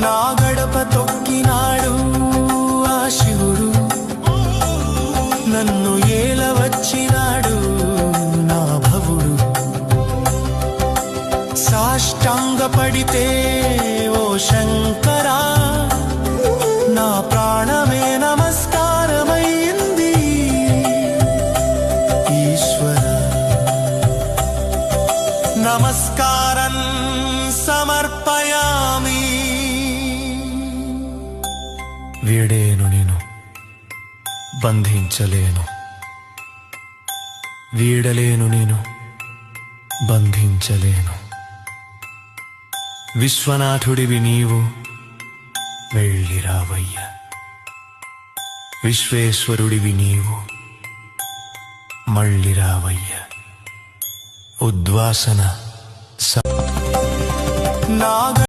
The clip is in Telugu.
నా గడప తొక్కినాడు ఆ శివుడు, నన్ను ఏల వచ్చినాడు నా భవుడు. సాష్టాంగ పడితే ఓ శంకరా, నా ప్రాణమే నమస్కారమైంది. ఈశ్వర నమస్కారం సమర్పయామి. వీడేను నేను బంధించలేను, వీడలేను నేను బంధించలేను. విశ్వనాథుడివి నీవు వెళ్ళిరావయ్య, విశ్వేశ్వరుడివి నీవు మళ్ళిరావయ్య. ఉద్వాసన